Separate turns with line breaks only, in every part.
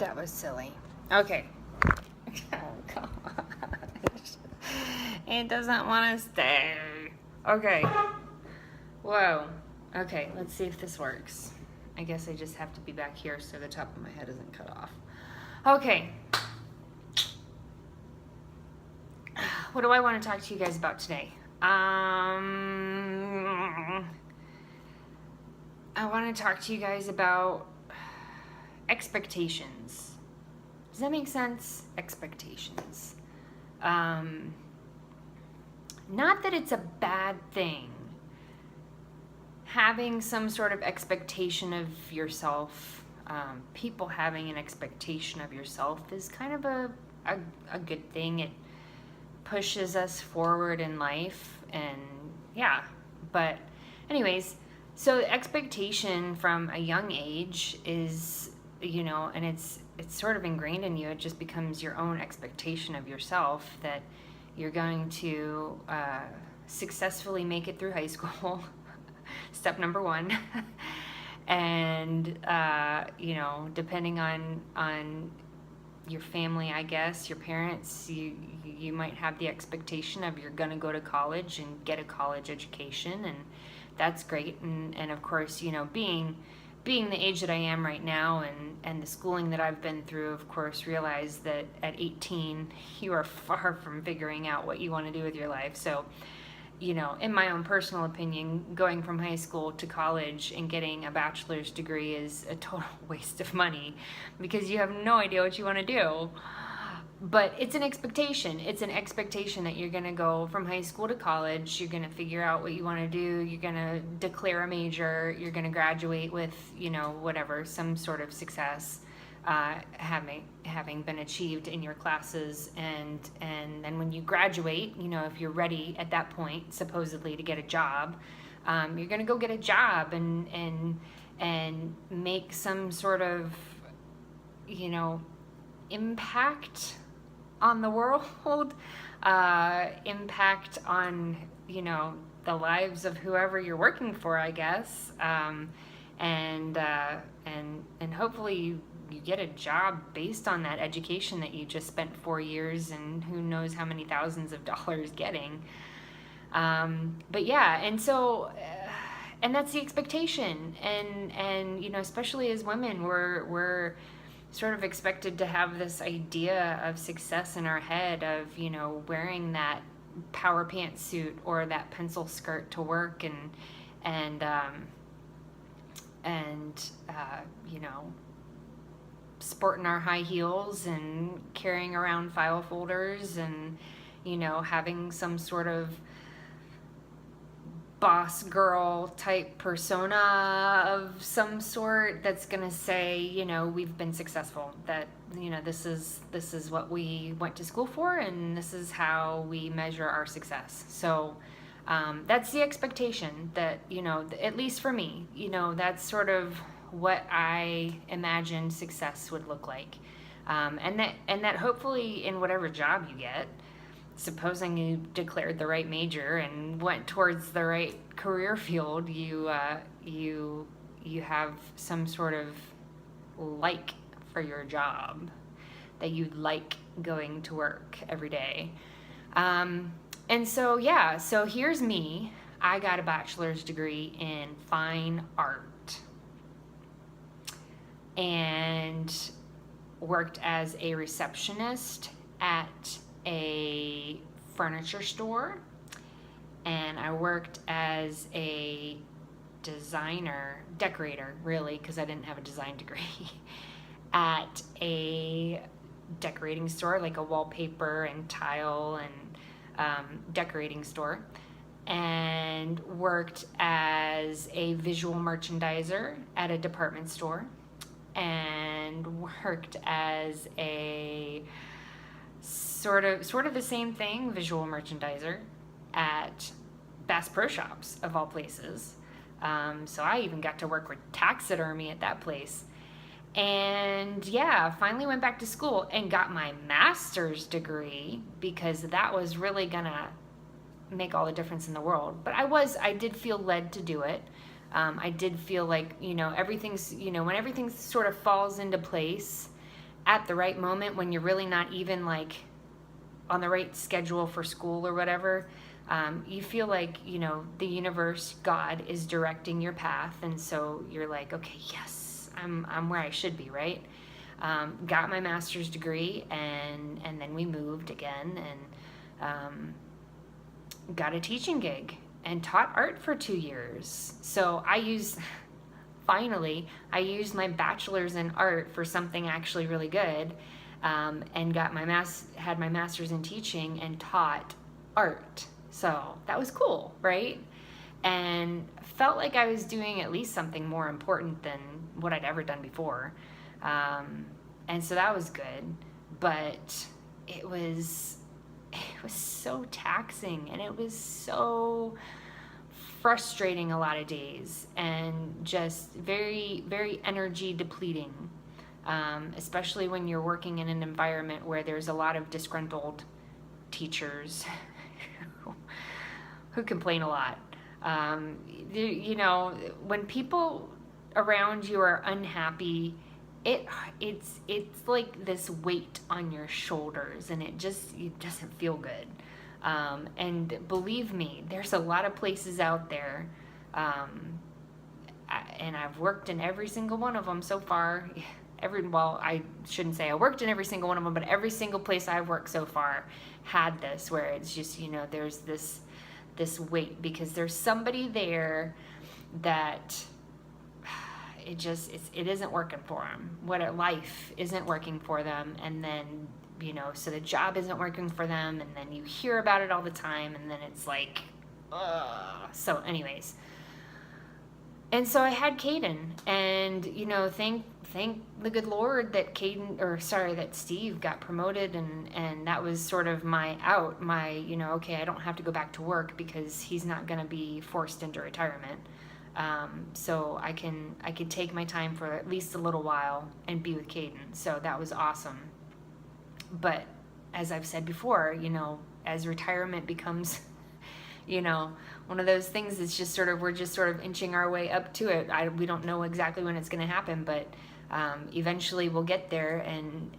That was silly. Okay. Oh, gosh. It doesn't want to stay. Okay. Whoa. Okay, let's see if this works. I guess I just have to be back here so the top of my head isn't cut off. Okay. What do I want to talk to you guys about today? I want to talk to you guys about expectations. Does that make sense? Expectations. Not that it's a bad thing. Having some sort of expectation of yourself, people having an expectation of yourself is kind of a good thing. It pushes us forward in life, and yeah. But anyways, so the expectation from a young age is, and it's sort of ingrained in you. It just becomes your own expectation of yourself that you're going to successfully make it through high school. Step number one. And depending on your family, I guess, your parents, you might have the expectation of you're going to go to college and get a college education, and that's great. And of course, being the age that I am right now, and the schooling that I've been through, of course, realize that at 18 you are far from figuring out what you want to do with your life. So in my own personal opinion, going from high school to college and getting a bachelor's degree is a total waste of money, because you have no idea what you want to do. But it's an expectation. It's an expectation that you're going to go from high school to college. You're going to figure out what you want to do. You're going to declare a major. You're going to graduate with, whatever, some sort of success, having been achieved in your classes. And then when you graduate, if you're ready at that point, supposedly, to get a job, you're going to go get a job and make some sort of, impact on the world, impact on, the lives of whoever you're working for, I guess. And hopefully you get a job based on that education that you just spent 4 years and who knows how many thousands of dollars getting. But yeah, and so, and that's the expectation. And especially as women, we're sort of expected to have this idea of success in our head of, wearing that power pantsuit or that pencil skirt to work, and sporting our high heels and carrying around file folders and, having some sort of boss girl type persona of some sort that's gonna say, we've been successful, that this is what we went to school for, and this is how we measure our success. So that's the expectation that, at least for me, that's sort of what I imagine success would look like, and that hopefully in whatever job you get, supposing you declared the right major and went towards the right career field, you have some sort of like for your job, that you like going to work every day. And so, yeah, so here's me. I got a bachelor's degree in fine art and worked as a receptionist at a furniture store, and I worked as a decorator, really, because I didn't have a design degree, at a decorating store, like a wallpaper and tile and decorating store, and worked as a visual merchandiser at a department store, and worked as a sort of the same thing, visual merchandiser, at Bass Pro Shops, of all places. So I even got to work with taxidermy at that place. And yeah, finally went back to school and got my master's degree, because that was really gonna make all the difference in the world. But I did feel led to do it. I did feel like, everything's, when everything sort of falls into place, at the right moment when you're really not even like on the right schedule for school or whatever, you feel like, the universe, God, is directing your path. And so you're like, okay, yes, I'm where I should be, right? Got my master's degree, and then we moved again, and got a teaching gig and taught art for 2 years. So finally, I used my bachelor's in art for something actually really good, and had my master's in teaching and taught art. So that was cool, right? And felt like I was doing at least something more important than what I'd ever done before. And so that was good, but it was so taxing, and it was so frustrating a lot of days, and just very, very energy depleting, especially when you're working in an environment where there's a lot of disgruntled teachers who complain a lot. When people around you are unhappy, it's like this weight on your shoulders, and it doesn't feel good. And believe me, there's a lot of places out there, and I've worked in every single one of them so far. I shouldn't say I worked in every single one of them, but every single place I've worked so far had this, where it's just, there's this weight, because there's somebody there that it isn't working for them. Life isn't working for them, and then, so the job isn't working for them, and then you hear about it all the time, and then it's like, ugh. So anyways, and so I had Caden, and, thank the good Lord that that Steve got promoted, and that was sort of my out, okay, I don't have to go back to work because he's not going to be forced into retirement. So I could take my time for at least a little while and be with Caden. So that was awesome. But as I've said before, as retirement becomes, one of those things, it's just we're just sort of inching our way up to it. We don't know exactly when it's going to happen, but eventually we'll get there, and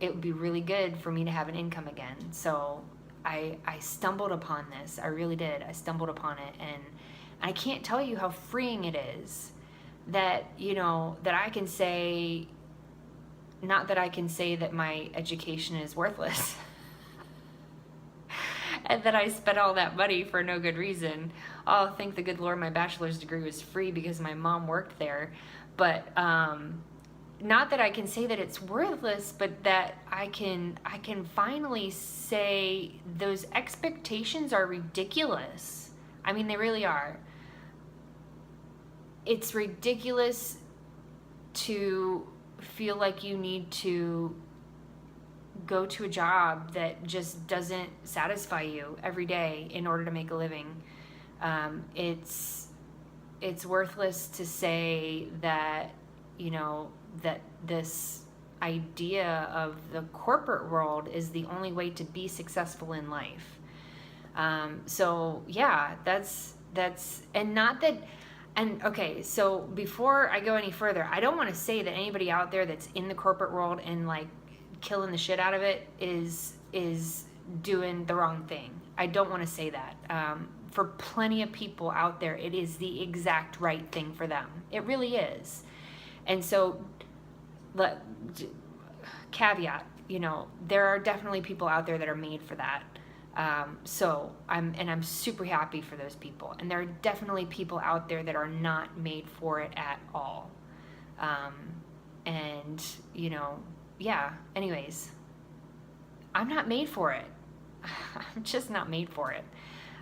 it would be really good for me to have an income again. So I stumbled upon this. I really did. I stumbled upon it, and I can't tell you how freeing it is that, that I can say, not that I can say that my education is worthless and that I spent all that money for no good reason. Oh, thank the good Lord, my bachelor's degree was free because my mom worked there. But not that I can say that it's worthless, but that I can finally say those expectations are ridiculous. I mean, they really are. It's ridiculous to feel like you need to go to a job that just doesn't satisfy you every day in order to make a living. It's worthless to say that, that this idea of the corporate world is the only way to be successful in life. So yeah, that's, and not that, and okay, so before I go any further, I don't want to say that anybody out there that's in the corporate world and like killing the shit out of it is doing the wrong thing. I don't want to say that. For plenty of people out there, it is the exact right thing for them. It really is. And so, caveat, there are definitely people out there that are made for that. So I'm super happy for those people. And there are definitely people out there that are not made for it at all. And, yeah, anyways, I'm not made for it. I'm just not made for it.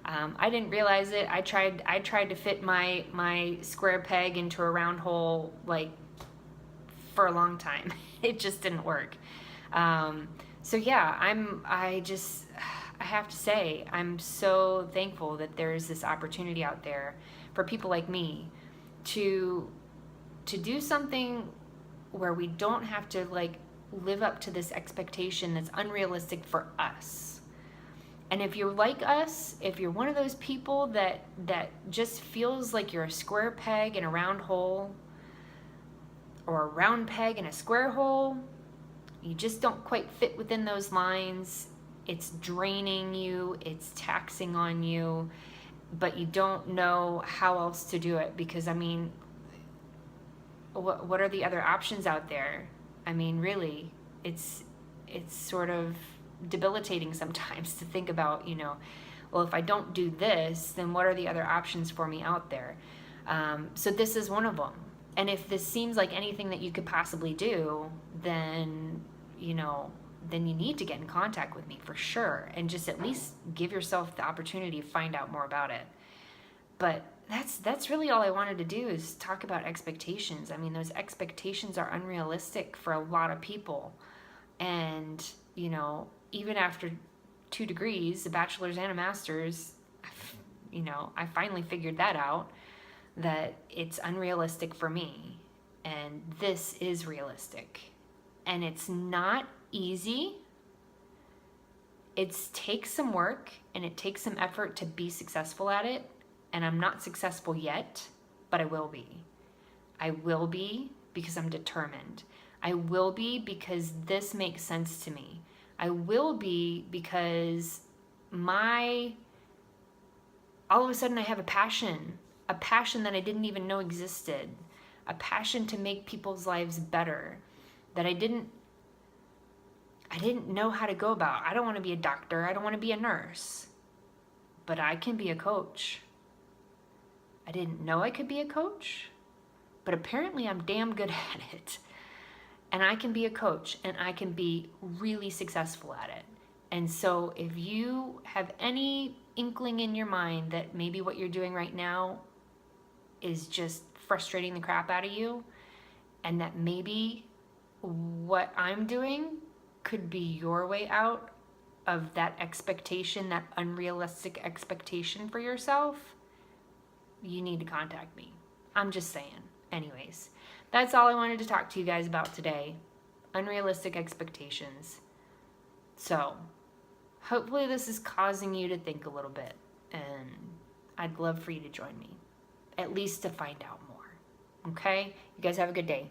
I didn't realize it. I tried to fit my square peg into a round hole, like, for a long time. It just didn't work. So yeah, I have to say, I'm so thankful that there's this opportunity out there for people like me to do something where we don't have to like live up to this expectation that's unrealistic for us. And if you're like us, if you're one of those people that just feels like you're a square peg in a round hole, or round peg in a square hole. You just don't quite fit within those lines. It's draining you, it's taxing on you, but you don't know how else to do it because, I mean, what are the other options out there? I mean, really, it's sort of debilitating sometimes to think about, well, if I don't do this, then what are the other options for me out there? So this is one of them. And if this seems like anything that you could possibly do, then, then you need to get in contact with me for sure. And just at least give yourself the opportunity to find out more about it. But that's really all I wanted to do is talk about expectations. I mean, those expectations are unrealistic for a lot of people. And, even after 2 degrees, a bachelor's and a master's, I finally figured that out, that it's unrealistic for me. And this is realistic. And it's not easy. It takes some work and it takes some effort to be successful at it. And I'm not successful yet, but I will be. I will be because I'm determined. I will be because this makes sense to me. I will be because all of a sudden I have a passion that I didn't even know existed, a passion to make people's lives better that I didn't know how to go about. I don't want to be a doctor. I don't want to be a nurse, but I can be a coach. I didn't know I could be a coach, but apparently I'm damn good at it. And I can be a coach and I can be really successful at it. And so if you have any inkling in your mind that maybe what you're doing right now is just frustrating the crap out of you, and that maybe what I'm doing could be your way out of that expectation, that unrealistic expectation for yourself, you need to contact me. I'm just saying. Anyways, that's all I wanted to talk to you guys about today. Unrealistic expectations. So, hopefully this is causing you to think a little bit, and I'd love for you to join me, at least to find out more. Okay? You guys have a good day.